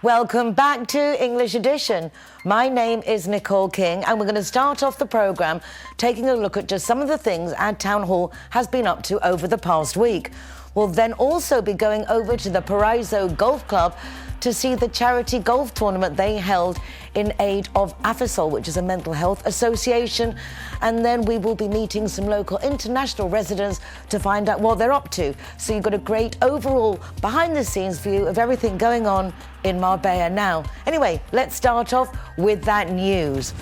Welcome back to English Edition. My name is Nicole King and we're going to start off the programme taking a look at just some of the things our town hall has been up to over the past week. We'll then also be going over to the Paraiso Golf Club to see the charity golf tournament they held in aid of AFASOL, which is a mental health association. And then we will be meeting some local international residents to find out what they're up to. So you've got a great overall behind-the-scenes view of everything going on in Marbella now. Anyway, let's start off with that news.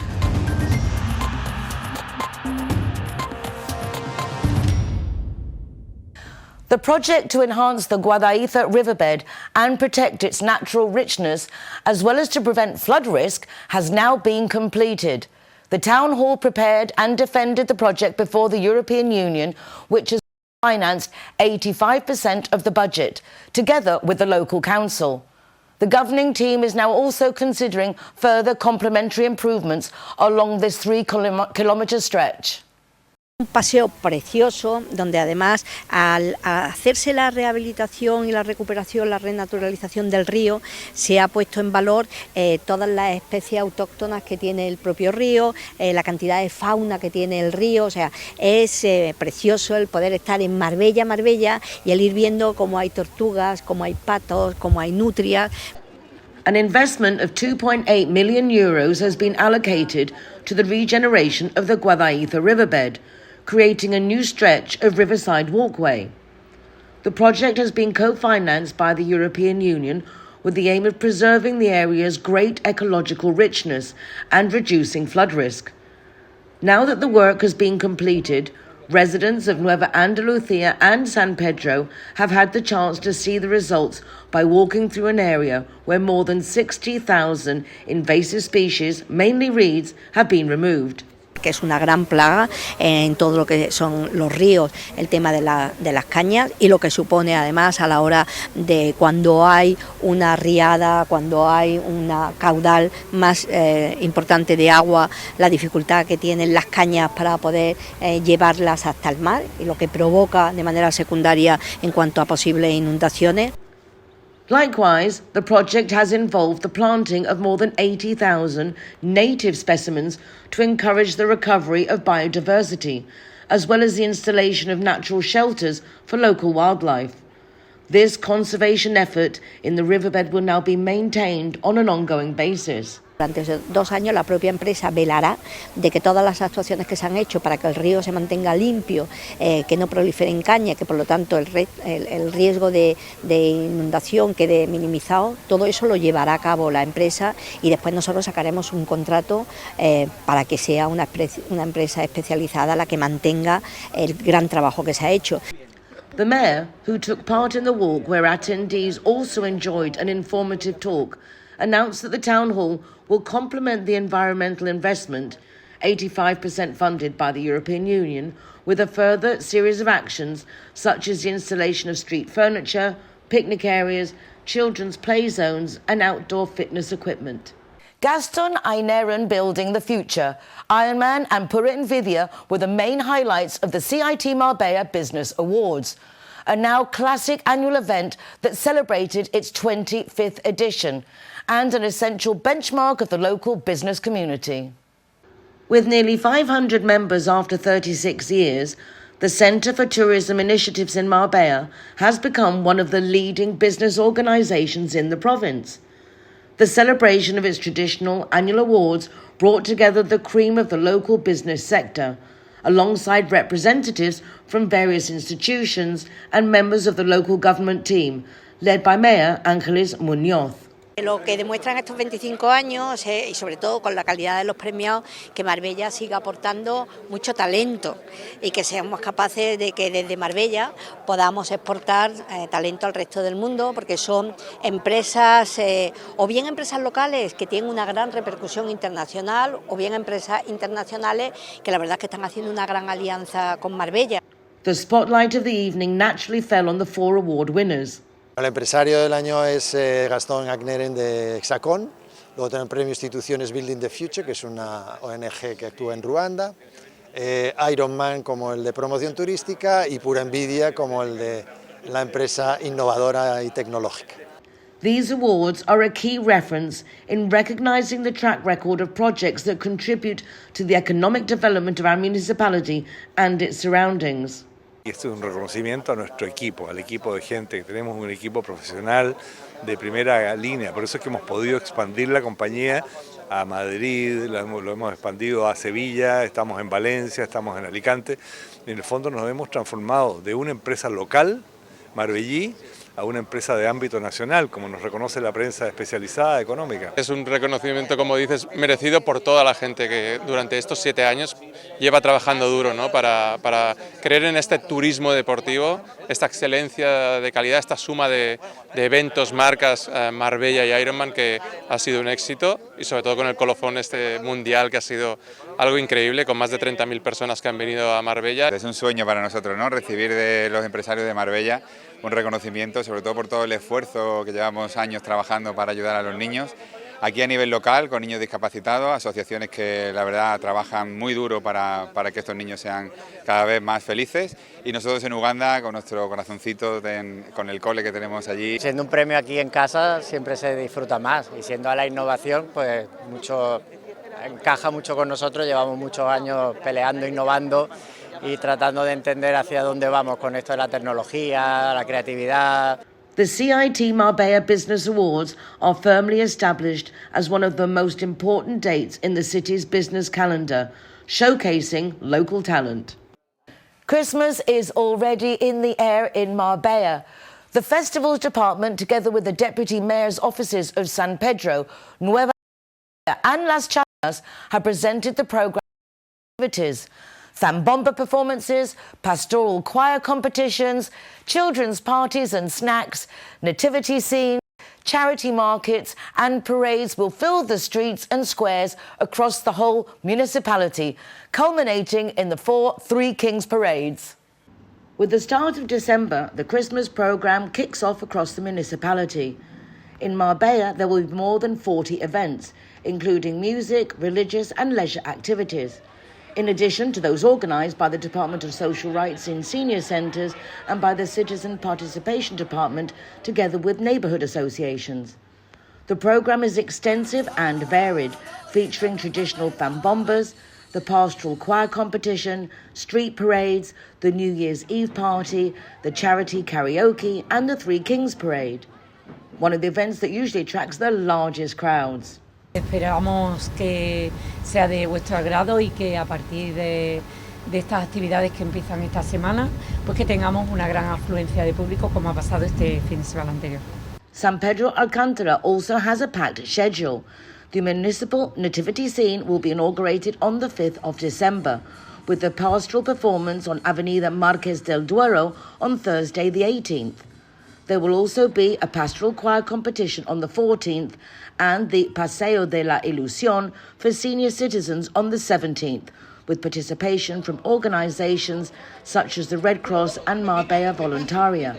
The project to enhance the Guadaiza riverbed and protect its natural richness, as well as to prevent flood risk, has now been completed. The Town Hall prepared and defended the project before the European Union, which has financed 85% of the budget, together with the local council. The governing team is now also considering further complementary improvements along this 3-kilometre stretch. Un paseo precioso donde además al hacerse la rehabilitación y la recuperación, la renaturalización del río, se ha puesto en valor todas las especies autóctonas que tiene el propio río, la cantidad de fauna que tiene el río. O sea, es precioso el poder estar en Marbella y el ir viendo cómo hay tortugas, cómo hay patos, cómo hay nutrias. An investment of €2.8 million has been allocated to the regeneration of the Guadaiza riverbed, creating a new stretch of riverside walkway. The project has been co-financed by the European Union with the aim of preserving the area's great ecological richness and reducing flood risk. Now that the work has been completed, residents of Nueva Andalucía and San Pedro have had the chance to see the results by walking through an area where more than 60,000 invasive species, mainly reeds, have been removed. Que es una gran plaga en todo lo que son los ríos, el tema de las cañas, y lo que supone además a la hora de cuando hay una riada, cuando hay una caudal más importante de agua, la dificultad que tienen las cañas para poder llevarlas hasta el mar y lo que provoca de manera secundaria en cuanto a posibles inundaciones. Likewise, the project has involved the planting of more than 80,000 native specimens to encourage the recovery of biodiversity, as well as the installation of natural shelters for local wildlife. This conservation effort in the riverbed will now be maintained on an ongoing basis. Durante 2 años la propia empresa velará de que todas las actuaciones que se han hecho para que el río se mantenga limpio, que no proliferen caña, que por lo tanto el riesgo de inundación quede minimizado, todo eso lo llevará a cabo la empresa y después nosotros sacaremos un contrato para que sea una empresa especializada la que mantenga el gran trabajo que se ha hecho. The mayor, who took part in the walk where attendees also enjoyed an informative talk, announced that the town hall will complement the environmental investment, 85% funded by the European Union, with a further series of actions such as the installation of street furniture, picnic areas, children's play zones and outdoor fitness equipment. Gaston Aineran building the future. Ironman and Pura Nvidia were the main highlights of the CIT Marbella Business Awards, a now classic annual event that celebrated its 25th edition and an essential benchmark of the local business community. With nearly 500 members after 36 years, the Centre for Tourism Initiatives in Marbella has become one of the leading business organisations in the province. The celebration of its traditional annual awards brought together the cream of the local business sector, alongside representatives from various institutions and members of the local government team, led by Mayor Ángeles Muñoz. Lo que demuestran estos 25 años y sobre todo con la calidad de los premiados, que Marbella siga aportando mucho talento y que seamos capaces de que desde Marbella podamos exportar talento al resto del mundo, porque son empresas o bien empresas locales que tienen una gran repercusión internacional o bien empresas internacionales que la verdad es que están haciendo una gran alianza con Marbella. The spotlight of the evening naturally fell on the 4 award winners. El empresario del año es Gaston Aineran de Hexacón. Luego tenemos el premio Instituciones Building the Future, que es una ONG que actúa en Ruanda. Ironman como el de promoción turística y Pura Nvidia como el de la empresa innovadora y tecnológica. These awards are a key reference in recognising the track record of projects that contribute to the economic development of our municipality and its surroundings. Esto es un reconocimiento a nuestro equipo, al equipo de gente, que tenemos un equipo profesional de primera línea, por eso es que hemos podido expandir la compañía a Madrid, lo hemos expandido a Sevilla, estamos en Valencia, estamos en Alicante. En el fondo nos hemos transformado de una empresa local, marbellí, a una empresa de ámbito nacional, como nos reconoce la prensa especializada económica. Es un reconocimiento, como dices, merecido por toda la gente que durante estos 7 años lleva trabajando duro, ¿no? para creer en este turismo deportivo, esta excelencia de calidad, esta suma de eventos, marcas, Marbella y Ironman, que ha sido un éxito, y sobre todo con el colofón este mundial, que ha sido algo increíble, con más de 30.000 personas que han venido a Marbella. Es un sueño para nosotros, ¿no? Recibir de los empresarios de Marbella un reconocimiento, sobre todo por todo el esfuerzo que llevamos años trabajando para ayudar a los niños, aquí a nivel local, con niños discapacitados, asociaciones que la verdad trabajan muy duro para que estos niños sean cada vez más felices, y nosotros en Uganda con nuestro corazoncito, con el cole que tenemos allí. Siendo un premio aquí en casa siempre se disfruta más, y siendo a la innovación pues encaja mucho con nosotros. Llevamos muchos años peleando, innovando y tratando de entender hacia dónde vamos con esto de la tecnología, la creatividad. The CIT Marbella Business Awards are firmly established as one of the most important dates in the city's business calendar, showcasing local talent. Christmas is already in the air in Marbella. The Festivals Department, together with the Deputy Mayor's offices of San Pedro, Nueva and Las Chanas, have presented the programme activities. Zambomba performances, pastoral choir competitions, children's parties and snacks, nativity scenes, charity markets and parades will fill the streets and squares across the whole municipality, culminating in the 4 Three Kings parades. With the start of December, the Christmas programme kicks off across the municipality. In Marbella, there will be more than 40 events, including music, religious and leisure activities, in addition to those organised by the Department of Social Rights in senior centres and by the Citizen Participation Department, together with neighbourhood associations. The programme is extensive and varied, featuring traditional fambombas, the pastoral choir competition, street parades, the New Year's Eve party, the charity karaoke and the Three Kings parade, one of the events that usually attracts the largest crowds. Esperamos que sea de vuestro agrado y que a partir de estas actividades que empiezan esta semana, pues que tengamos una gran afluencia de público como ha pasado este fin de semana anterior. San Pedro Alcántara also has a packed schedule. The municipal nativity scene will be inaugurated on the 5th of December, with the pastoral performance on Avenida Marqués del Duero on Thursday the 18th. There will also be a pastoral choir competition on the 14th and the Paseo de la Ilusión for senior citizens on the 17th, with participation from organisations such as the Red Cross and Marbella Voluntaria.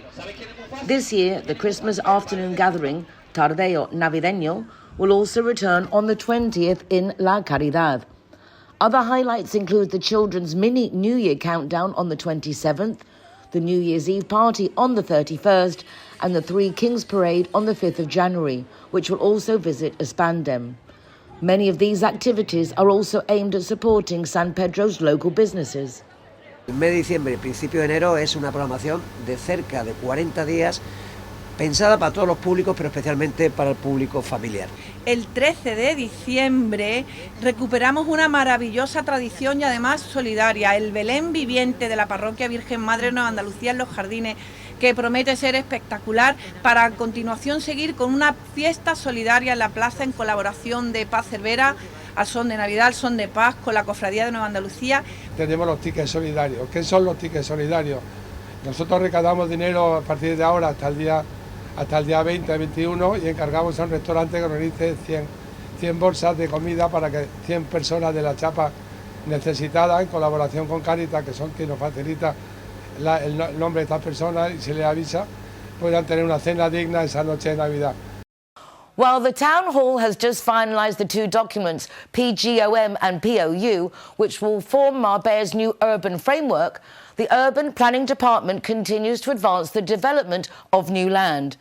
This year, the Christmas afternoon gathering, Tardeo Navideño, will also return on the 20th in La Caridad. Other highlights include the children's mini New Year countdown on the 27th, the New Year's Eve party on the 31st, and the Three Kings parade on the 5th of January, which will also visit Espandem. Many of these activities are also aimed at supporting San Pedro's local businesses. El mes de diciembre y principio de enero es una programación de cerca de 40 días pensada para todos los públicos, pero especialmente para el público familiar. El 13 de diciembre recuperamos una maravillosa tradición y además solidaria, el Belén viviente de la Parroquia Virgen Madre de Nueva Andalucía en Los Jardines, que promete ser espectacular, para a continuación seguir con una fiesta solidaria en la plaza en colaboración de Paz Cervera, al son de Navidad, al son de Paz, con la Cofradía de Nueva Andalucía. Tenemos los tickets solidarios. ¿Qué son los tickets solidarios? Nosotros recaudamos dinero a partir de ahora hasta el día 20, 21 y encargamos a un restaurante que organice 100 bolsas de comida para que 100 personas de la chapa necesitadas, en colaboración con Cáritas, que son quienes nos facilita el nombre de estas personas y se les avisa, puedan tener una cena digna esa noche de Navidad. Well, the Town Hall has just finalised the 2 documents, PGOM and POU, which will form Marbella's new urban framework. The Urban Planning Department continues to advance the development of new land.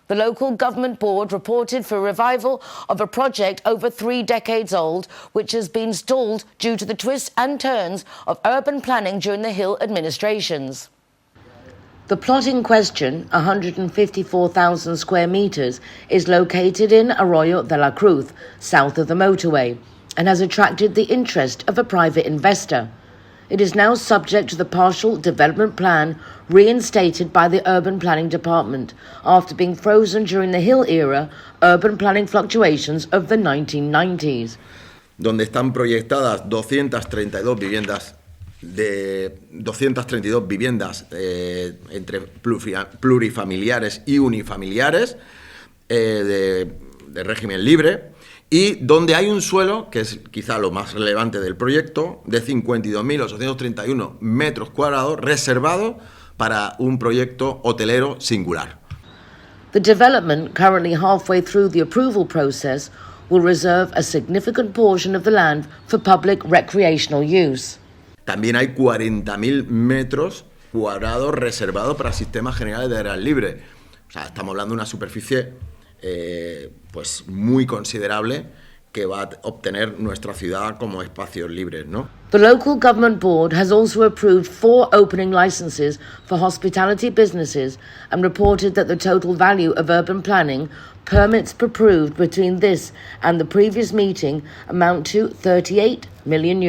The local government board reported for revival of a project over 3 decades old, which has been stalled due to the twists and turns of urban planning during the Hill administrations. The plot in question, 154,000 square metres, is located in Arroyo de la Cruz, south of the motorway, and has attracted the interest of a private investor. It is now subject to the partial development plan reinstated by the Urban Planning Department after being frozen during the Hill era urban planning fluctuations of the 1990s. Donde están proyectadas 232 viviendas entre plurifamiliares y unifamiliares de régimen libre, y donde hay un suelo, que es quizá lo más relevante del proyecto, de 52.831 metros cuadrados reservado para un proyecto hotelero singular. The development, currently halfway through the approval process, will reserve a significant portion of the land for public recreational use. También hay 40.000 metros cuadrados reservados para sistemas generales de área libre. O sea, estamos hablando de una superficie pues muy considerable que va a obtener nuestra ciudad como espacios libres, ¿no? The local government board has also approved 4 opening licenses for hospitality businesses and reported that the total value of urban planning permits approved between this and the previous meeting amount to €38 million.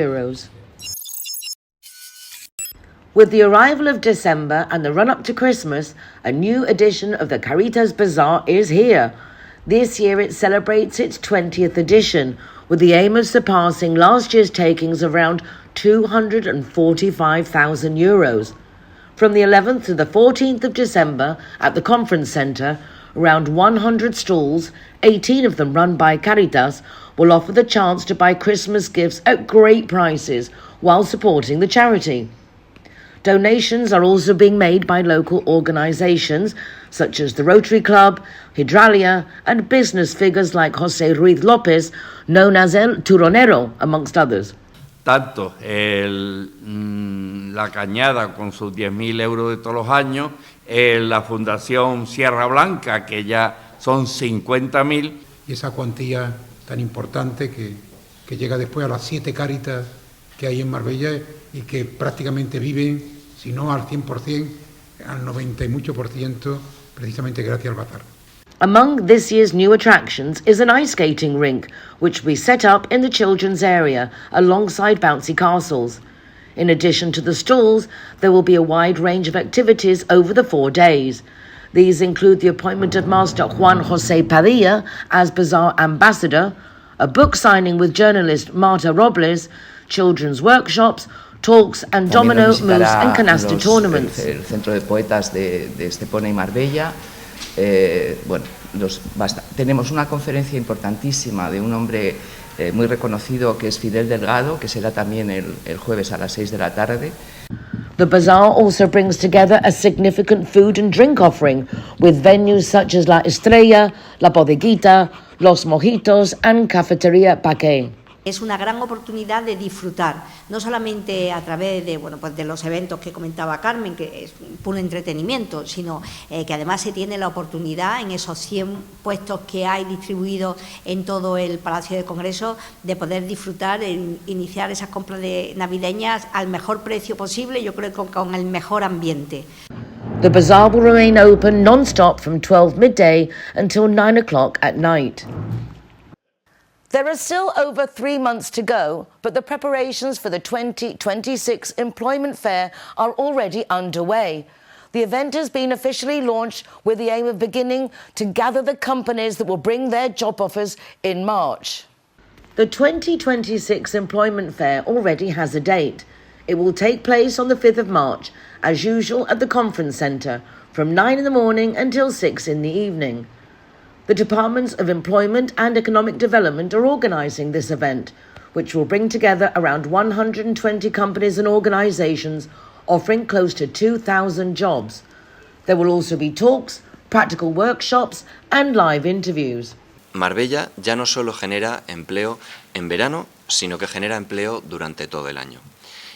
With the arrival of December and the run-up to Christmas, a new edition of the Caritas Bazaar is here. This year it celebrates its 20th edition, with the aim of surpassing last year's takings of around €245,000. From the 11th to the 14th of December at the conference centre, around 100 stalls, 18 of them run by Caritas, will offer the chance to buy Christmas gifts at great prices while supporting the charity. Donations are also being made by local organisations such as the Rotary Club, Hydralia, and business figures like José Ruiz López, known as El Turonero, amongst others. Tanto la Cañada con sus 10.000 euros de todos los años, la Fundación Sierra Blanca, que ya son 50.000. Y esa cuantía tan importante que llega después a las 7 Cáritas que hay en Marbella y que prácticamente viven, si no al 100%, al 90 y mucho por ciento, precisamente gracias al bazar. Among this year's new attractions is an ice skating rink, which will be set up in the children's area alongside bouncy castles. In addition to the stalls, there will be a wide range of activities over the 4 days. These include the appointment of Master Juan José Padilla as Bazaar Ambassador, a book signing with journalist Marta Robles, children's workshops, talks and domino, moose and canasta tournaments. El centro de poetas de Estepona y Marbella. Tenemos una conferencia importantísima de un hombre muy reconocido que es Fidel Delgado, que será también el jueves a las 6 de la tarde. The bazaar also brings together a significant food and drink offering with venues such as La Estrella, La Bodeguita, Los Mojitos and Cafetería Paquet. Es una gran oportunidad de disfrutar, no solamente a través de, pues de los eventos que comentaba Carmen, que es puro entretenimiento, sino que además se tiene la oportunidad en esos 100 puestos que hay distribuidos en todo el Palacio de Congreso de poder disfrutar, iniciar esas compras navideñas al mejor precio posible, yo creo que con el mejor ambiente. The bazaar will remain open non-stop from 12 midday until 9 o'clock at night. There are still over 3 months to go, but the preparations for the 2026 Employment Fair are already underway. The event has been officially launched with the aim of beginning to gather the companies that will bring their job offers in March. The 2026 Employment Fair already has a date. It will take place on the 5th of March, as usual at the Conference Centre, from 9 in the morning until 6 in the evening. The Departments of Employment and Economic Development are organising this event, which will bring together around 120 companies and organisations offering close to 2,000 jobs. There will also be talks, practical workshops and live interviews. Marbella ya no solo genera empleo en verano, sino que genera empleo durante todo el año.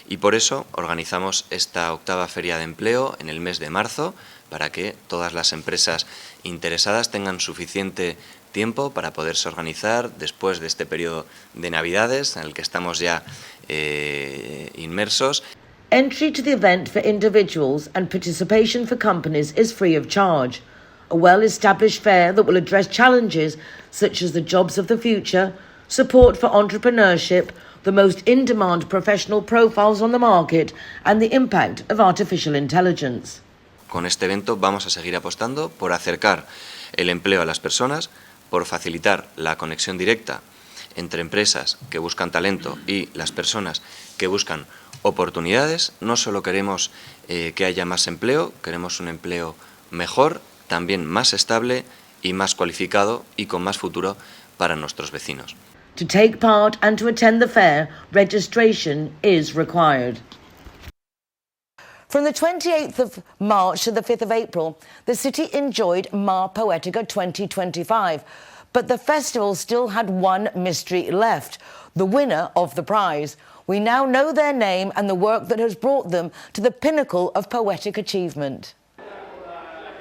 Y por eso organizamos esta 8ª Feria de Empleo en el mes de marzo, para que todas las empresas interesadas tengan suficiente tiempo para poderse organizar después de este periodo de Navidades en el que estamos ya inmersos. Entry to the event for individuals and participation for companies is free of charge. A well-established fair that will address challenges such as the jobs of the future, support for entrepreneurship, the most in-demand professional profiles on the market, and the impact of artificial intelligence. Con este evento vamos a seguir apostando por acercar el empleo a las personas, por facilitar la conexión directa entre empresas que buscan talento y las personas que buscan oportunidades. No solo queremos que haya más empleo, queremos un empleo mejor, también más estable y más cualificado y con más futuro para nuestros vecinos. To take part and to attend the fair, registration is required. From the 28th of March to the 5th of April, the city enjoyed Marpoética 2025, but the festival still had one mystery left, the winner of the prize. We now know their name and the work that has brought them to the pinnacle of poetic achievement.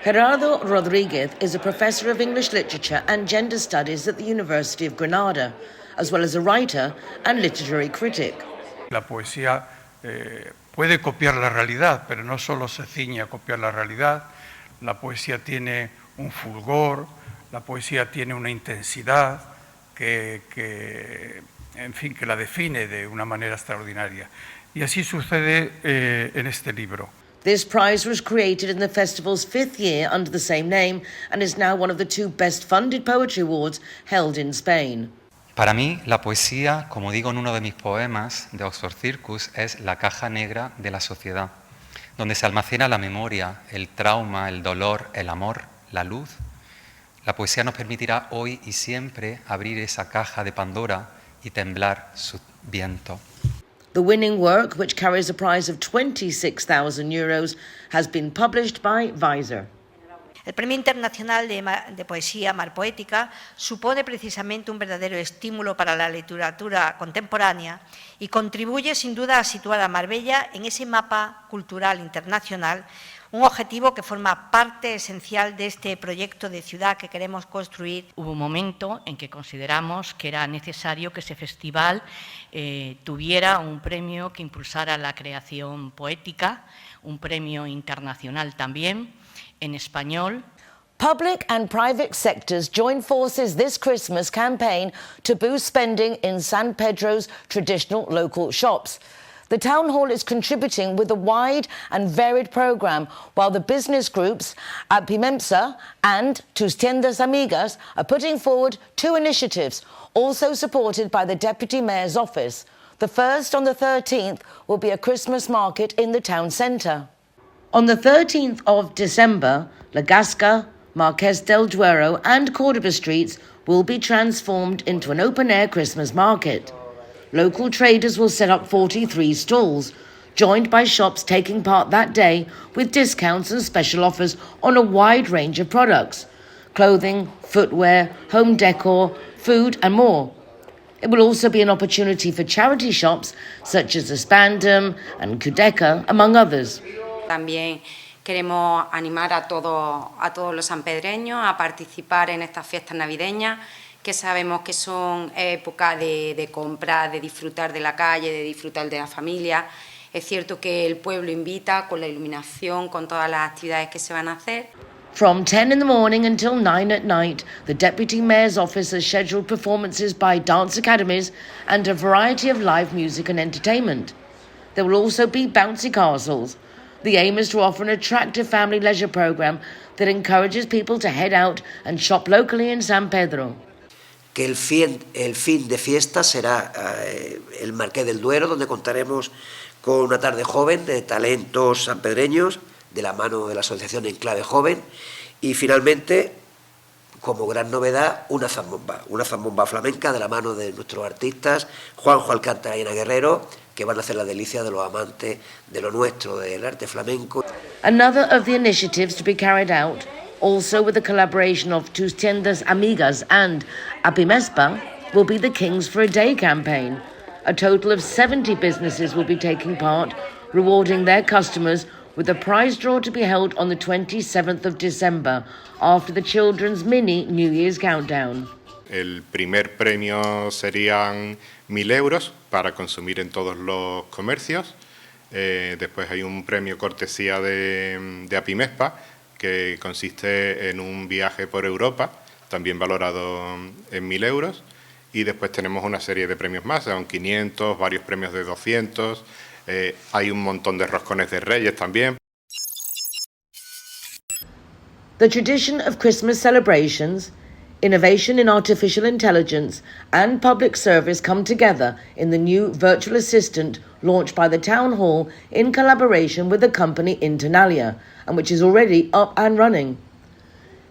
Gerardo Rodríguez is a professor of English literature and gender studies at the University of Granada, as well as a writer and literary critic. La poesía puede copiar la realidad, pero no solo se ciñe a copiar la realidad. La poesía tiene un fulgor, la poesía tiene una intensidad que la define de una manera extraordinaria. Y así sucede en este libro. This prize was created in the festival's 5th year under the same name and is now one of the 2 best-funded poetry awards held in Spain. Para mí, la poesía, como digo en uno de mis poemas de Oxford Circus, es la caja negra de la sociedad, donde se almacena la memoria, el trauma, el dolor, el amor, la luz. La poesía nos permitirá hoy y siempre abrir esa caja de Pandora y temblar su viento. The winning work, which carries a prize of €26,000, has been published by Visor. El Premio Internacional de Poesía Marpoética supone precisamente un verdadero estímulo para la literatura contemporánea y contribuye sin duda a situar a Marbella en ese mapa cultural internacional, un objetivo que forma parte esencial de este proyecto de ciudad que queremos construir. Hubo un momento en que consideramos que era necesario que ese festival tuviera un premio que impulsara la creación poética, un premio internacional también, en español. Public and private sectors join forces this Christmas campaign to boost spending in San Pedro's traditional local shops. The town hall is contributing with a wide and varied programme, while the business groups Apymempsa and Tiendas, Amigas are putting forward 2 initiatives, also supported by the Deputy Mayor's office. The first, on the 13th, will be a Christmas market in the town centre. On the 13th of December, La Gasca, Marqués del Duero and Córdoba streets will be transformed into an open-air Christmas market. Local traders will set up 43 stalls, joined by shops taking part that day with discounts and special offers on a wide range of products: clothing, footwear, home decor, food and more. It will also be an opportunity for charity shops such as Spandam and Kudeca, among others. También queremos animar a todos los sanpedreños a participar en estas fiestas navideñas, que sabemos que son épocas de comprar, de disfrutar de la calle, de disfrutar de la familia. Es cierto que el pueblo invita con la iluminación, con todas las actividades que se van a hacer. From 10 in the morning until 9 at night, the Deputy Mayor's office has scheduled performances by dance academies and a variety of live music and entertainment. There will also be bouncy castles. The aim is to offer an attractive family leisure programme that encourages people to head out and shop locally in San Pedro. Que el fin de fiesta será el Marqués del Duero, donde contaremos con una tarde joven de talentos sanpedreños, de la mano de la Asociación Enclave Joven, y finalmente, como gran novedad, una zambomba flamenca de la mano de nuestros artistas Juanjo Alcántara y Ana Guerrero, que van a hacer la delicia de los amantes de lo nuestro, del arte flamenco. Another of the initiatives to be carried out, also with the collaboration of Tiendas, Amigas and Apymempsa, will be the Kings for a Day campaign. A total of 70 businesses will be taking part, rewarding their customers with a prize draw to be held on the 27th of December, after the children's mini New Year's countdown. El primer premio serían 1.000 euros para consumir en todos los comercios. Después hay un premio cortesía de Apymempsa, que consiste en un viaje por Europa, también valorado en 1.000 euros. Y después tenemos una serie de premios más, son 500, varios premios de 200, hay un montón de roscones de Reyes también. The tradition of Christmas celebrations, innovation in artificial intelligence and public service come together in the new virtual assistant launched by the Town Hall in collaboration with the company Internalia, and which is already up and running.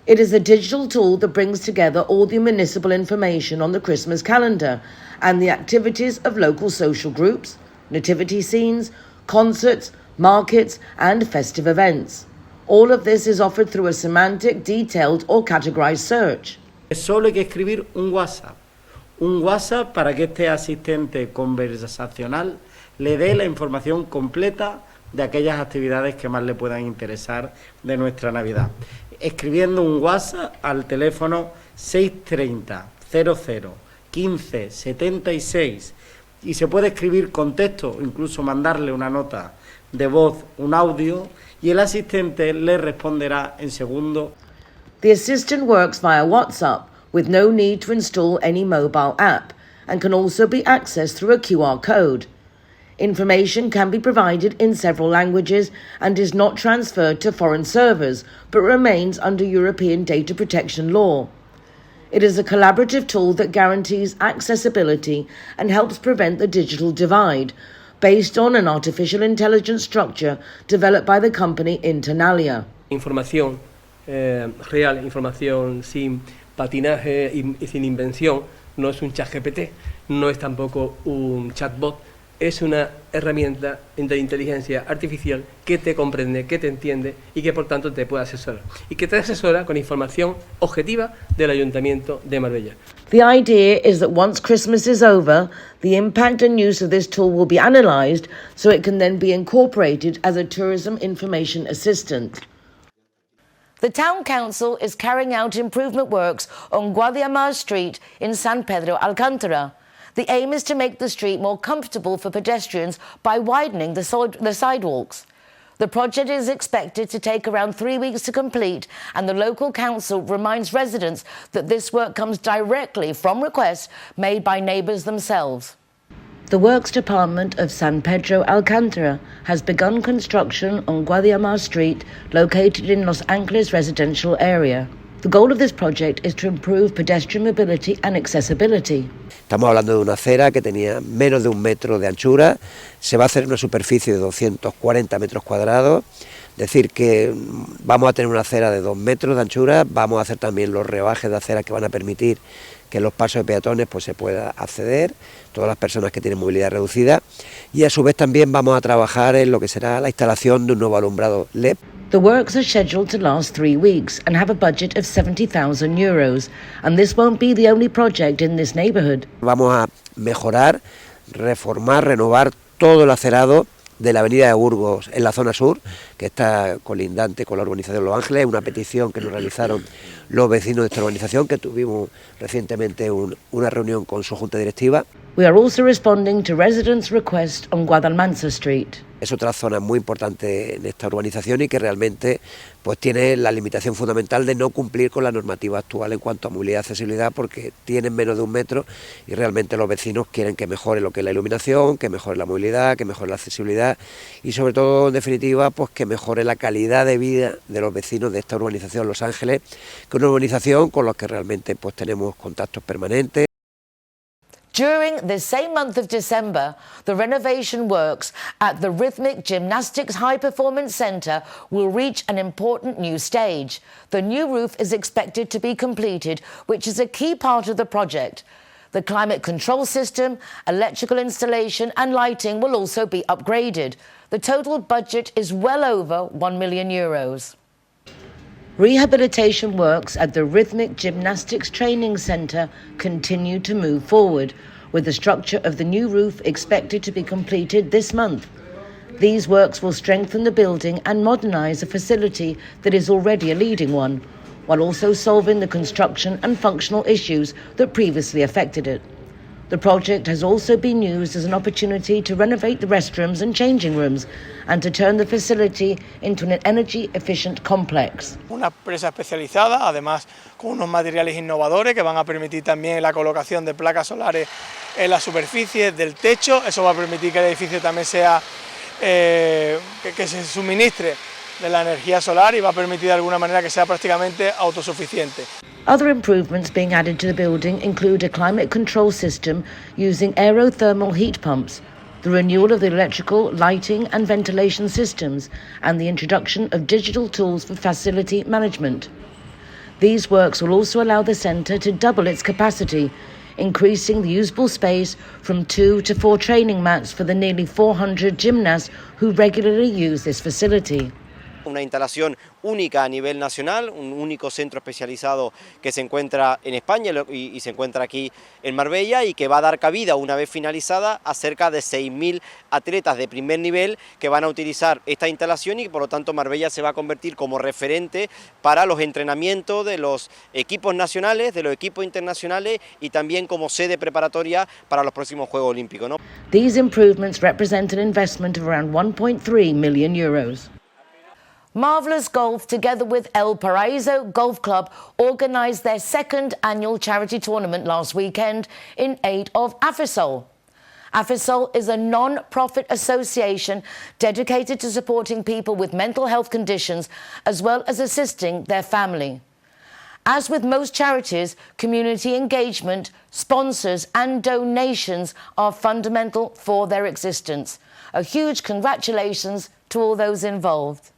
It is a digital tool that brings together all the municipal information on the Christmas calendar and the activities of local social groups, nativity scenes, concerts, markets and festive events. All of this is offered through a semantic, detailed or categorized search. Solo hay que escribir un WhatsApp para que este asistente conversacional le dé la información completa de aquellas actividades que más le puedan interesar de nuestra Navidad. Escribiendo un WhatsApp al teléfono 630 00 15 76 y se puede escribir con texto, incluso mandarle una nota de voz, un audio, y el asistente le responderá en segundos. The assistant works via WhatsApp with no need to install any mobile app and can also be accessed through a QR code. Information can be provided in several languages and is not transferred to foreign servers, but remains under European data protection law. It is a collaborative tool that guarantees accessibility and helps prevent the digital divide, based on an artificial intelligence structure developed by the company Internalia. Información real, información sin patinaje y sin invención, no es un chat GPT, no es tampoco un chatbot, es una herramienta de inteligencia artificial que te comprende, que te entiende y que por tanto te puede asesorar. Y que te asesora con información objetiva del Ayuntamiento de Marbella. The idea is that once Christmas is over, the impact and use of this tool will be analysed so it can then be incorporated as a tourism information assistant. The Town Council is carrying out improvement works on Guadaiza Street in San Pedro, Alcántara. The aim is to make the street more comfortable for pedestrians by widening the sidewalks. The project is expected to take around 3 weeks to complete, and the local council reminds residents that this work comes directly from requests made by neighbours themselves. The Works Department of San Pedro, Alcántara has begun construction on Guadaiza Street, located in Los Angeles residential area. The goal of this project is to improve pedestrian mobility and accessibility. Estamos hablando de una acera que tenía menos de 1 metro de anchura, se va a hacer una superficie de 240 metros cuadrados, es decir que vamos a tener una acera de 2 metros de anchura, vamos a hacer también los rebajes de acera que van a permitir que en los pasos de peatones pues se pueda acceder, todas las personas que tienen movilidad reducida, y a su vez también vamos a trabajar en lo que será la instalación de un nuevo alumbrado LED. The works are scheduled to last 3 weeks and have a budget of €70,000, and this won't be the only project in this neighbourhood. Vamos a mejorar, reformar, renovar todo el acerado de la avenida de Burgos en la zona sur, que está colindante con la urbanización Los Ángeles, una petición que nos realizaron los vecinos de esta urbanización, que tuvimos recientemente una reunión con su junta directiva. We are also responding to residents' requests on Guadaiza Street. Es otra zona muy importante en esta urbanización y que realmente pues tiene la limitación fundamental de no cumplir con la normativa actual en cuanto a movilidad y accesibilidad, porque tienen menos de 1 metro y realmente los vecinos quieren que mejore lo que es la iluminación, que mejore la movilidad, que mejore la accesibilidad y sobre todo, en definitiva, pues que mejore la calidad de vida de los vecinos de esta urbanización Los Ángeles, que es una urbanización con la que realmente pues tenemos contactos permanentes. During the same month of December, the renovation works at the Rhythmic Gymnastics High Performance Centre will reach an important new stage. The new roof is expected to be completed, which is a key part of the project. The climate control system, electrical installation and lighting will also be upgraded. The total budget is well over €1 million. Rehabilitation works at the Rhythmic Gymnastics Training Centre continue to move forward, with the structure of the new roof expected to be completed this month. These works will strengthen the building and modernise a facility that is already a leading one, while also solving the construction and functional issues that previously affected it. The project has also been used as an opportunity to renovate the restrooms and changing rooms and to turn the facility into an energy-efficient complex. Una empresa especializada, además con unos materiales innovadores que van a permitir también la colocación de placas solares en la superficie del techo. Eso va a permitir que el edificio también sea que se suministre de la energía solar y va a permitir de alguna manera que sea prácticamente autosuficiente. Other improvements being added to the building include a climate control system using aerothermal heat pumps, the renewal of the electrical, lighting and ventilation systems, and the introduction of digital tools for facility management. These works will also allow the centre to double its capacity, increasing the usable space from 2 to 4 training mats for the nearly 400 gymnasts who regularly use this facility. Una instalación única a nivel nacional, un único centro especializado que se encuentra en España y se encuentra aquí en Marbella y que va a dar cabida una vez finalizada a cerca de 6.000 atletas de primer nivel que van a utilizar esta instalación y por lo tanto Marbella se va a convertir como referente para los entrenamientos de los equipos nacionales, de los equipos internacionales y también como sede preparatoria para los próximos Juegos Olímpicos, ¿no? These improvements represent an investment of around 1.3 million euros. Marvellous Golf, together with El Paraíso Golf Club, organised their second annual charity tournament last weekend in aid of AFISOL. AFISOL is a non-profit association dedicated to supporting people with mental health conditions as well as assisting their family. As with most charities, community engagement, sponsors and donations are fundamental for their existence. A huge congratulations to all those involved.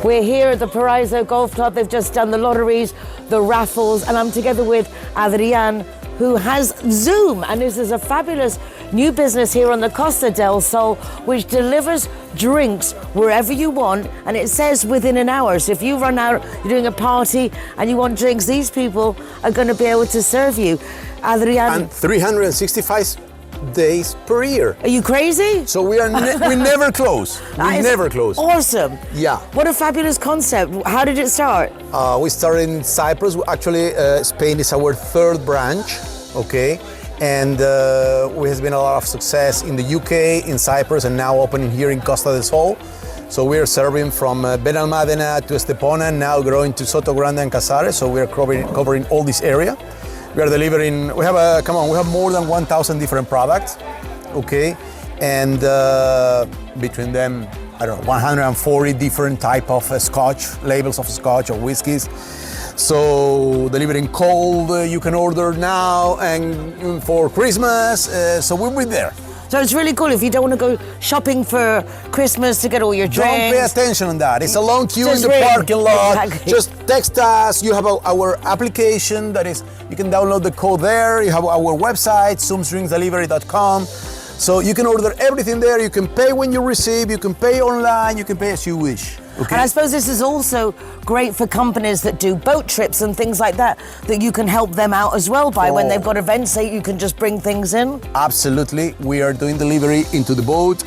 We're here at the Paraíso Golf Club. They've just done the lotteries, the raffles, and I'm together with Adrián, who has Zoom. And this is a fabulous new business here on the Costa del Sol, which delivers drinks wherever you want. And it says within an hour. So if you run out, you're doing a party and you want drinks, these people are going to be able to serve you. Adrián. And 365 days per year. Are you crazy? So we never close. We never close. Awesome. Yeah. What a fabulous concept. How did it start? We started in Cyprus. Actually, Spain is our third branch, okay? And we has been a lot of success in the UK, in Cyprus, and now opening here in Costa del Sol. So we are serving from Benalmádena to Estepona, now growing to Soto Grande and Casares. So we are covering all this area. We are delivering, we have more than 1,000 different products, okay? And between them, I don't know, 140 different type of scotch, labels of scotch or whiskeys. So delivering cold, you can order now and for Christmas, so we'll be there. So it's really cool if you don't want to go shopping for Christmas to get all your drinks. Don't pay attention on that. It's a long queue in the parking lot. Exactly. Just text us. You have our application that is, you can download the code there. You have our website, zoomsdrinksdelivery.com. So you can order everything there. You can pay when you receive. You can pay online. You can pay as you wish. Okay. And I suppose this is also great for companies that do boat trips and things like that you can help them out as well by when they've got events, say you can just bring things in. Absolutely. We are doing delivery into the boat.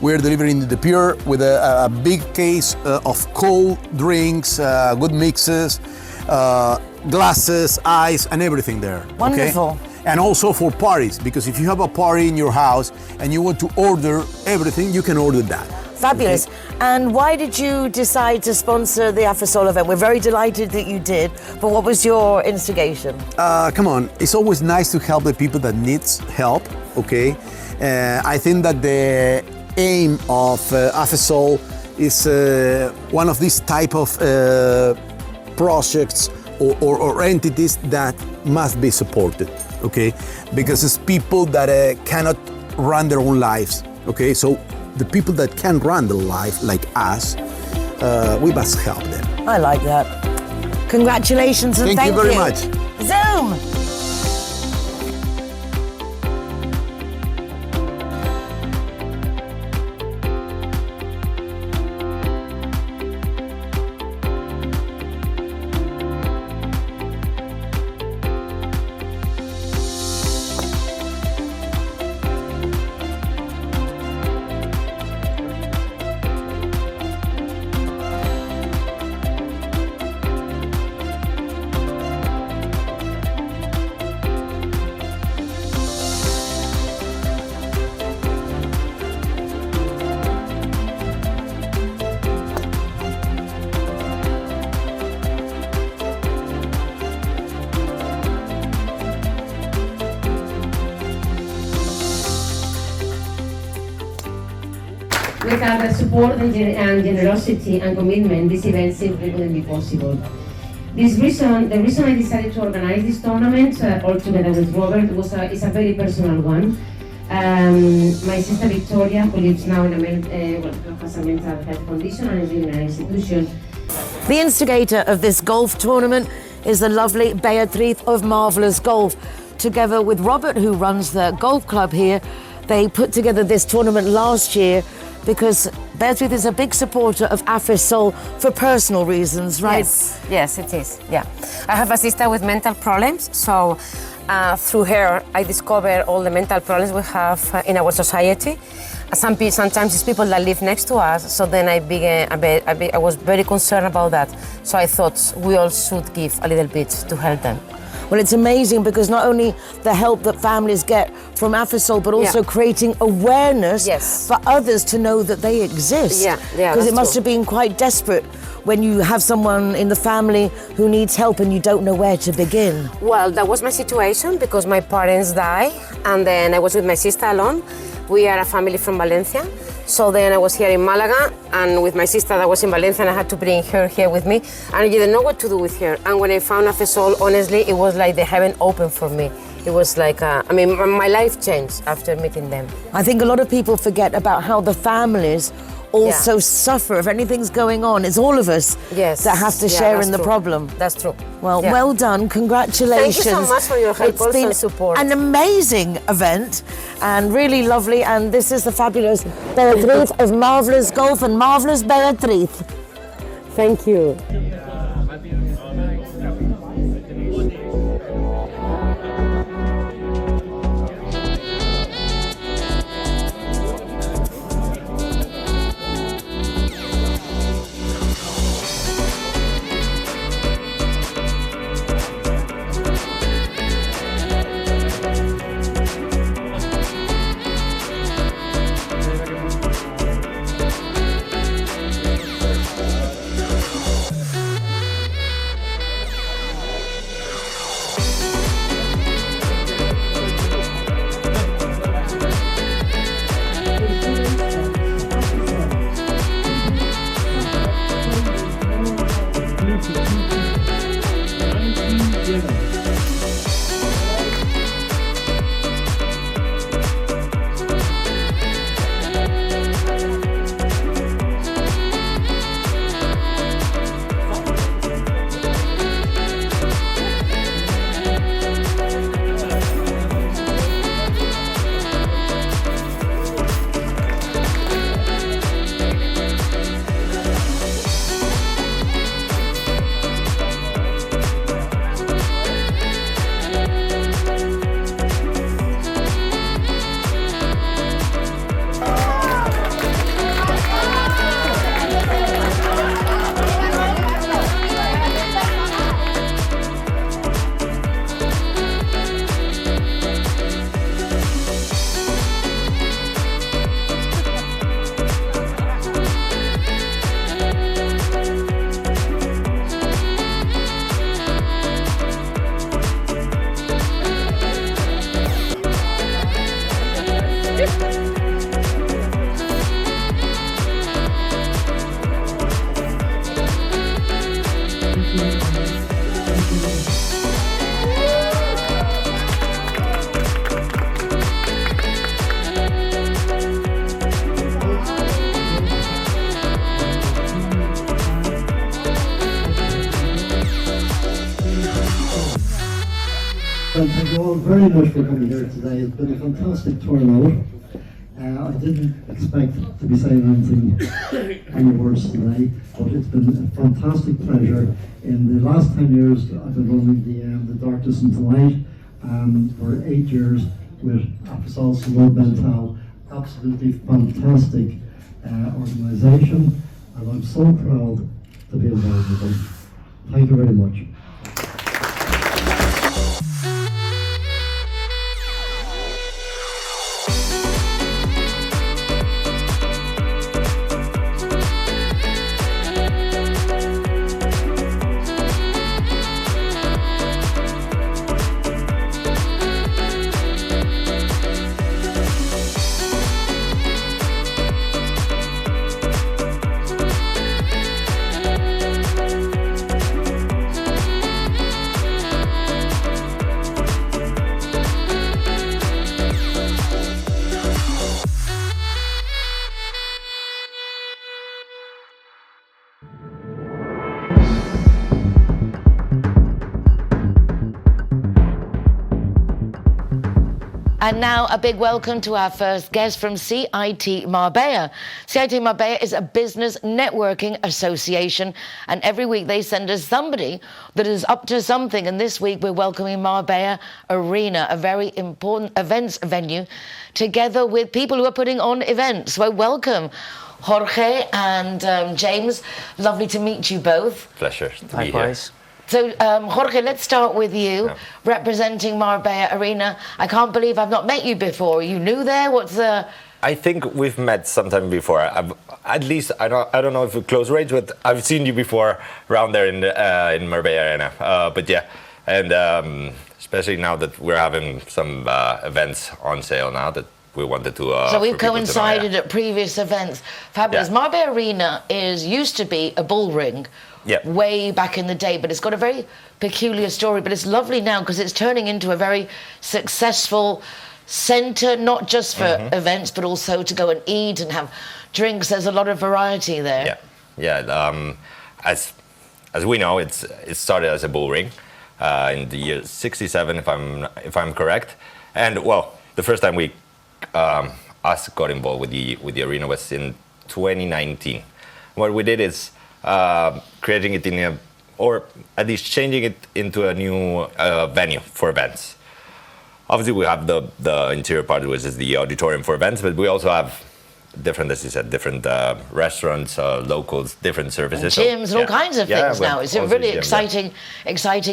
We're delivering into the pier with a big case of cold drinks, good mixes, glasses, ice, and everything there. Wonderful. Okay? And also for parties, because if you have a party in your house and you want to order everything, you can order that. Fabulous. Okay. And why did you decide to sponsor the Afisol event? We're very delighted that you did, but what was your instigation? Come on, it's always nice to help the people that needs help, okay? I think that the aim of Afisol is one of these type of projects or entities that must be supported, okay? Because it's people that cannot run their own lives, okay? So the people that can run their life, like us, we must help them. I like that. Congratulations and thank you. Thank you very much. Zoom! Without the support and generosity and commitment, this event simply wouldn't be possible. The reason I decided to organize this tournament all together with Robert is a very personal one. My sister Victoria, who lives now in has a mental health condition and is living in an institution. The instigator of this golf tournament is the lovely Beatriz of Marvellous Golf. Together with Robert, who runs the golf club here, they put together this tournament last year because Beatriz is a big supporter of Afisol for personal reasons, right? Yes, it is, yeah. I have a sister with mental problems, so through her I discovered all the mental problems we have in our society. Sometimes it's people that live next to us, so then I was very concerned about that. So I thought we all should give a little bit to help them. Well, it's amazing because not only the help that families get from Afisol, but also creating awareness for others to know that they exist. Because it must have been quite desperate when you have someone in the family who needs help and you don't know where to begin. Well, that was my situation because my parents died and then I was with my sister alone. We are a family from Valencia. So then I was here in Malaga and with my sister that was in Valencia and I had to bring her here with me and I didn't know what to do with her. And when I found Afisol, honestly, it was like the heaven opened for me. It was like, my life changed after meeting them. I think a lot of people forget about how the families also suffer. If anything's going on, it's all of us that have to share in the problem. That's true. Well, well done. Congratulations. Thank you so much for your help and support. An amazing event and really lovely. And this is the fabulous Beatriz of Marvellous Golf and Marvellous Beatriz. Thank you. Well, thank you all very much for coming here today. It's been a fantastic turnout. I didn't expect to be saying anything any worse today, but it's been a fantastic pleasure. In the last 10 years, I've been running the Darkness into Light, for 8 years with Apostol Simone Bental. Absolutely fantastic organisation, and I'm so proud to be involved with them. Thank you very much. And now a big welcome to our first guest from CIT Marbella. CIT Marbella is a business networking association, and every week they send us somebody that is up to something. And this week we're welcoming Marbella Arena, a very important events venue, together with people who are putting on events. So welcome, Jorge and James. Lovely to meet you both. Pleasure to be here. So, Jorge, let's start with you, representing Marbella Arena. I can't believe I've not met you before. Are you new there? What's the... I think we've met sometime before. At least, I don't know if we're close range, but I've seen you before around there in Marbella Arena. But yeah, and especially now that we're having some events on sale now that we wanted to... so we've coincided at previous events. Fabulous. Yeah. Marbella Arena used to be a bull ring. Yeah. Way back in the day, but it's got a very peculiar story. But it's lovely now because it's turning into a very successful centre, not just for events, but also to go and eat and have drinks. There's a lot of variety there. Yeah. As we know, it started as a bull ring in the year '67, if I'm correct. And well, the first time we us got involved with the arena was in 2019. What we did is creating it or at least changing it into a new venue for events. Obviously, we have the interior part, which is the auditorium for events, but we also have different, as you said, different restaurants, locals, different services. And gyms, and all kinds of things now. It's a really exciting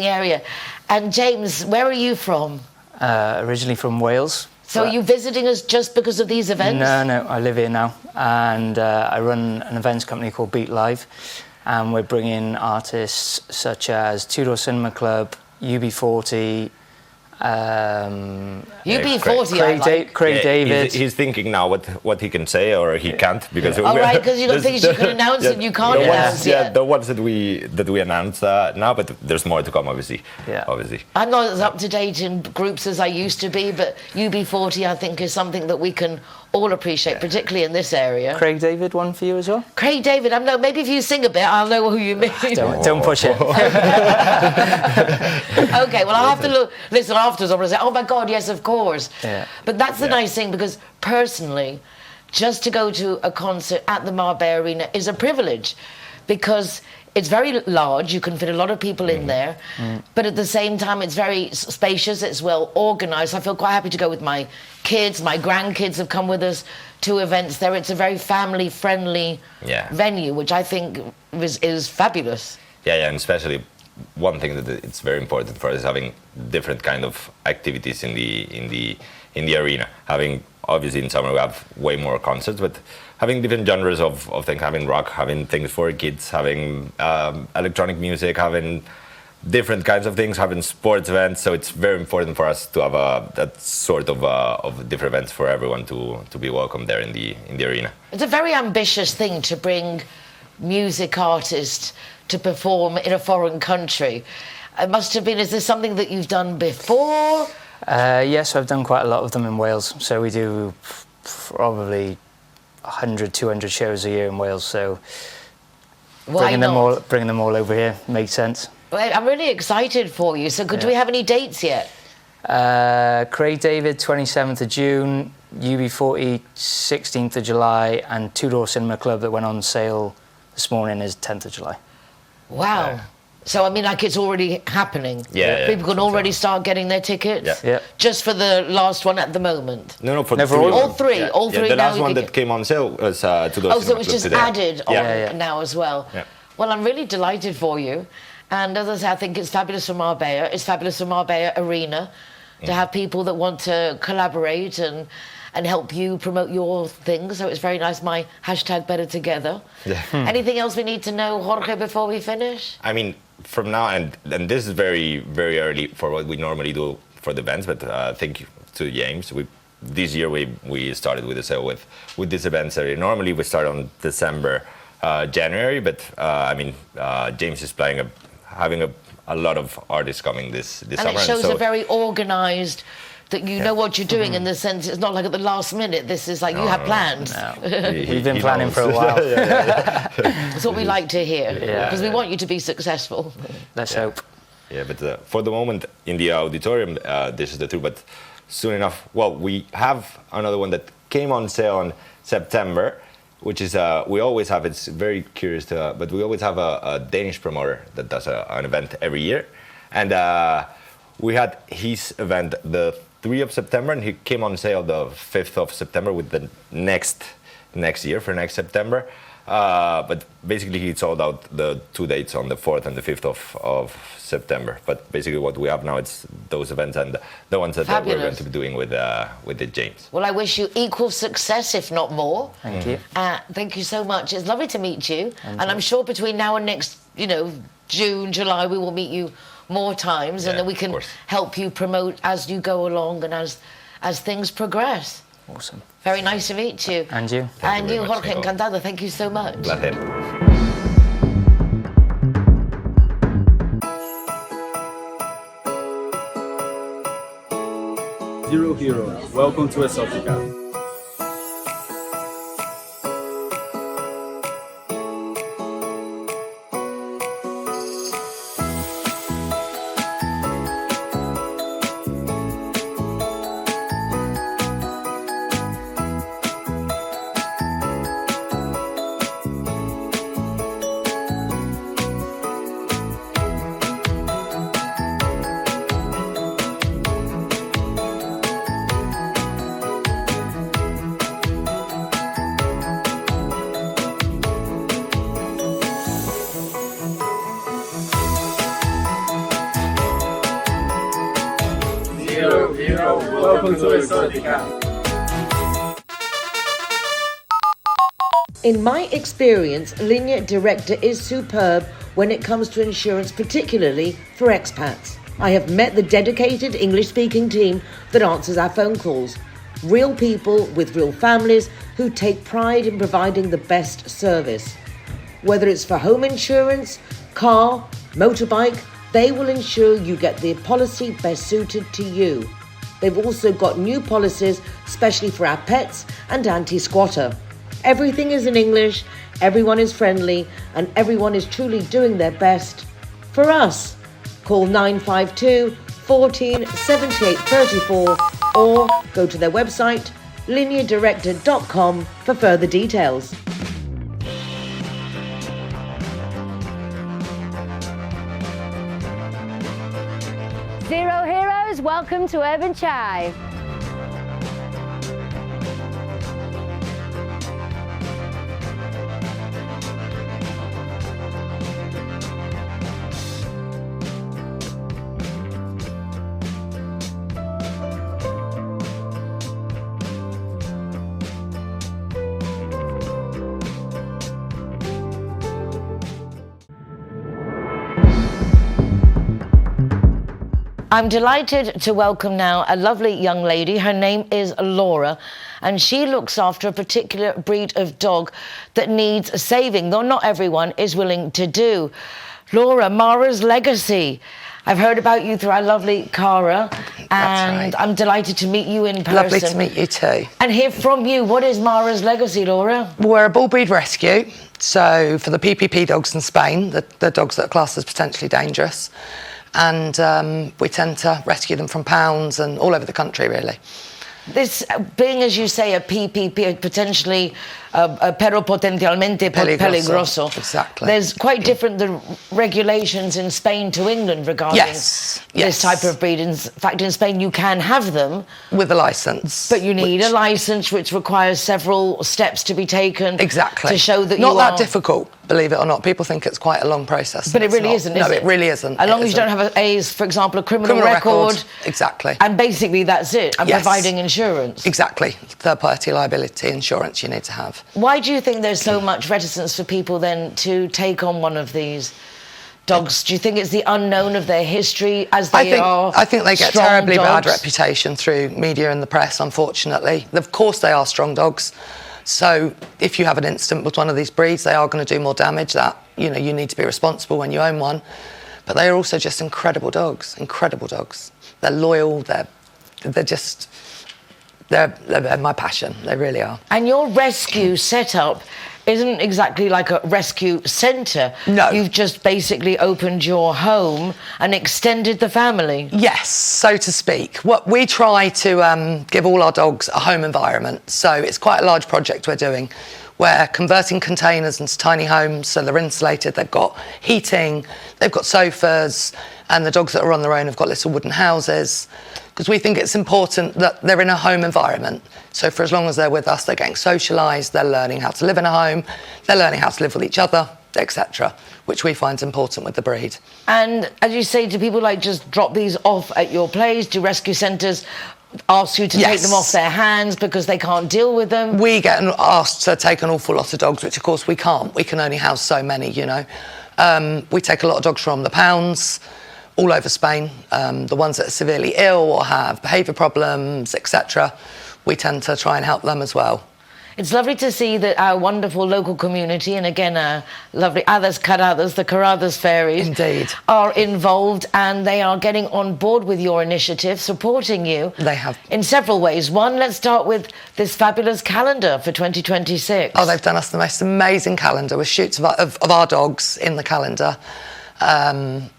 area. And James, where are you from? Originally from Wales. So are you visiting us just because of these events? No, I live here now, and I run an events company called Beat Live, and we're bringing artists such as Tudor Cinema Club, UB40, UB40, Craig David. He's thinking now what he can say or he can't because. All right, because you've got things you can announce and you can't announce. Yeah, the ones that we announce now, but there's more to come, obviously. Yeah. Obviously. I'm not as up to date in groups as I used to be, but UB40 I think is something that we can all appreciate, particularly in this area. Craig David, one for you as well? Craig David, I know. Maybe if you sing a bit, I'll know who you mean. Don't push it. Okay, well, I'll have to listen afterwards. I'm going to say, oh my God, yes, of course. Yeah. But that's the nice thing, because personally, just to go to a concert at the Marbella Arena is a privilege, because it's very large, you can fit a lot of people in there, but at the same time it's very spacious, it's well organised. I feel quite happy to go with my kids, my grandkids have come with us to events there. It's a very family-friendly venue, which I think is fabulous. Yeah, and especially one thing that it's very important for us is having different kind of activities in the arena. Having, obviously in summer we have way more concerts, but having different genres of things, having rock, having things for kids, having electronic music, having different kinds of things, having sports events. So it's very important for us to have that sort of different events for everyone to be welcome there in the arena. It's a very ambitious thing to bring music artists to perform in a foreign country. It must have been, is this something that you've done before? Yes, I've done quite a lot of them in Wales. So we do probably 100, 200 shows a year in Wales. So bringing them all over here makes sense. Well, I'm really excited for you. So do we have any dates yet? Craig David, 27th of June, UB40, 16th of July, and Two Door Cinema Club that went on sale this morning is 10th of July. Wow. So, I mean, like, it's already happening. Yeah. People can already start getting their tickets. Yeah. Just for the last one at the moment. No, for all three. Yeah. All three. The now last one that came on sale was Two Door Cinema Oh, so it was Club just today. added on now as well. Yeah. Well, I'm really delighted for you. And as I say, I think it's fabulous for Marbella. It's fabulous for Marbella Arena to have people that want to collaborate and help you promote your things. So it's very nice. My hashtag Better Together. Yeah. Anything else we need to know, Jorge, before we finish? I mean, from now, and this is very, very early for what we normally do for the events, but thank you to James. This year we started with the sale with this event. Normally we start on December, January, but I mean, James is having a lot of artists coming this summer. And it shows a very organised, that you know what you're doing in the sense it's not like at the last minute. This is like you have plans. No. We've been planning for a while. That's what we like to hear, because we want you to be successful. Let's hope. Yeah, but for the moment in the auditorium, this is the truth. But soon enough, well, we have another one that came on sale in September, which is we always have. It's very curious, but we always have a Danish promoter that does an event every year, and we had his event the 3rd of September, and he came on sale the 5th of September with the next year for next September. But basically, he sold out the 2 dates on the 4th and the 5th of September. But basically, what we have now is those events and the ones that we're going to be doing with the James. Well, I wish you equal success, if not more. Thank you. Thank you so much. It's lovely to meet you, and I'm sure between now and next, June, July, we will meet you more times, and then we can help you promote as you go along and as things progress. Awesome. Very nice to meet you. And you. And you, Jorge, encantado. Thank you so much. Placer. Zero Hero, welcome to Exotica. Welcome to Exotica. In my experience, Linea Directa is superb when it comes to insurance, particularly for expats. I have met the dedicated English-speaking team that answers our phone calls. Real people with real families who take pride in providing the best service. Whether it's for home insurance, car, motorbike, they will ensure you get the policy best suited to you. They've also got new policies, especially for our pets and anti-squatter. Everything is in English, everyone is friendly, and everyone is truly doing their best for us. Call 952 14 78 34 or go to their website, lineadirector.com, for further details. Zero Heroes, welcome to Urban Chai. I'm delighted to welcome now a lovely young lady. Her name is Laura, and she looks after a particular breed of dog that needs saving, though not everyone is willing to do. Laura, Mara's Legacy. I've heard about you through our lovely Cara, and right. I'm delighted to meet you in person. Lovely to meet you too. And hear from you. What is Mara's Legacy, Laura? We're a bull breed rescue, so for the PPP dogs in Spain, the dogs that are classed as potentially dangerous. and we tend to rescue them from pounds and all over the country, really. This being, as you say, a PPP, potentially a perro potencialmente peligroso. Exactly. There's quite different the regulations in Spain to England regarding this type of breed. In fact, in Spain you can have them with a license, but you need a license, which requires several steps to be taken. Exactly. To show that not that difficult, believe it or not. People think it's quite a long process, but it really isn't. No, it really isn't. As long as you don't have for example, a criminal record. Exactly. And basically that's it. And providing insurance. Exactly. Third-party liability insurance you need to have. Why do you think there's so much reticence for people then to take on one of these dogs? Do you think it's the unknown of their history as they are? I think they get terribly bad reputation through media and the press, unfortunately. Of course they are strong dogs. So if you have an incident with one of these breeds, they are going to do more damage. That, you know, you need to be responsible when you own one. But they are also just incredible dogs, incredible dogs. They're loyal, they're just... They're my passion, they really are. And your rescue setup isn't exactly like a rescue centre. No. You've just basically opened your home and extended the family. Yes, so to speak. What we try to give all our dogs a home environment. So it's quite a large project we're doing. We're converting containers into tiny homes, so they're insulated, they've got heating, they've got sofas, and the dogs that are on their own have got little wooden houses, because we think it's important that they're in a home environment. So for as long as they're with us, they're getting socialised, they're learning how to live in a home, they're learning how to live with each other, etc., which we find important with the breed. And as you say, do people like just drop these off at your place? Do rescue centres ask you to take them off their hands because they can't deal with them? We get asked to take an awful lot of dogs, which of course we can't. We can only house so many, you know. We take a lot of dogs from the pounds all over Spain. The ones that are severely ill or have behaviour problems, etc. We tend to try and help them as well. It's lovely to see that our wonderful local community, and again our lovely Hadas Caradas, the Caradas fairies, indeed, are involved, and they are getting on board with your initiative, supporting you. They have. In several ways. One, let's start with this fabulous calendar for 2026. Oh, they've done us the most amazing calendar with shoots of our dogs in the calendar.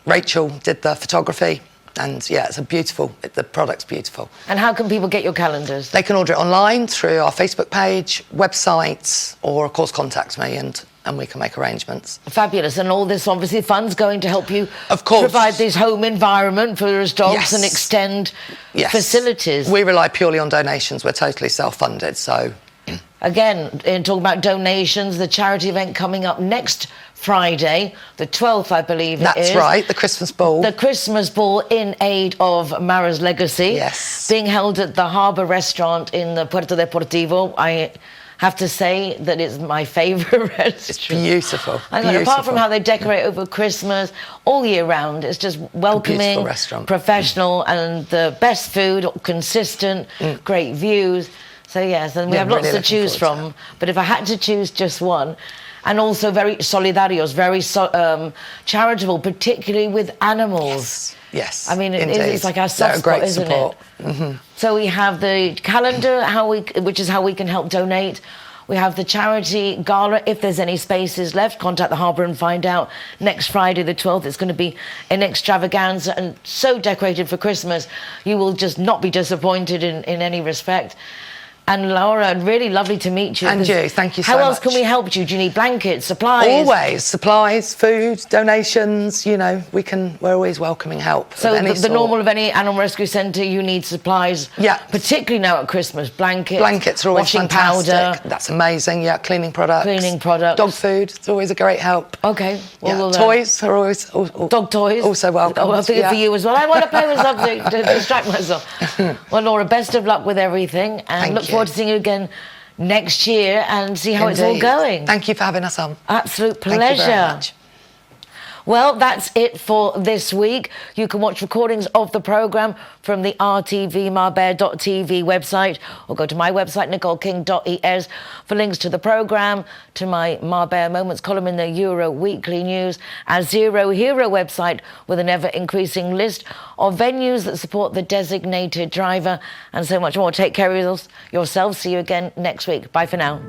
Rachel did the photography. And yeah, it's the product's beautiful. And how can people get your calendars? They can order it online through our Facebook page, website, or of course contact me and we can make arrangements. Fabulous. And all this obviously funds going to help you of course provide this home environment for us dogs and extend facilities. We rely purely on donations. We're totally self-funded, so... Again, in talking about donations, the charity event coming up next Friday, the 12th, I believe it is. That's right, the Christmas Ball. The Christmas Ball in aid of Mara's legacy. Yes. Being held at the Harbour Restaurant in the Puerto Deportivo. I have to say that it's my favourite restaurant. It's beautiful. And apart from how they decorate over Christmas, all year round, it's just welcoming, restaurant. Professional, and the best food, consistent, great views. So yes, and we have lots to choose from. But if I had to choose just one, and also very solidarios, very charitable, particularly with animals. Yes. I mean, it's like our soft spot, isn't it? Mm-hmm. So we have the calendar, which is how we can help donate. We have the charity gala. If there's any spaces left, contact the Harbour and find out. Next Friday, the 12th, it's going to be an extravaganza and so decorated for Christmas. You will just not be disappointed in any respect. And Laura, really lovely to meet you. And you, thank you so much. How else can we help you? Do you need blankets, supplies? Always. Supplies, food, donations, you know, we're always welcoming help. So the normal of any animal rescue centre, you need supplies. Yeah. Particularly now at Christmas, blankets. Blankets are always washing fantastic. powder. That's amazing, yeah, cleaning products. Cleaning products. Dog food, it's always a great help. Okay. Well, toys are always... Dog toys. Also welcome. Oh, I think for you as well. I want to play with something to distract myself. Well, Laura, best of luck with everything, and look forward to seeing you again next year and see how it's all going. Thank you for having us on. Absolute pleasure. Thank you very much. Well, that's it for this week. You can watch recordings of the programme from the rtvmarbella.tv website, or go to my website, nicoleking.es, for links to the programme, to my Marbella Moments column in the Euro Weekly News, our Zero Hero website with an ever-increasing list of venues that support the designated driver, and so much more. Take care of yourselves. See you again next week. Bye for now.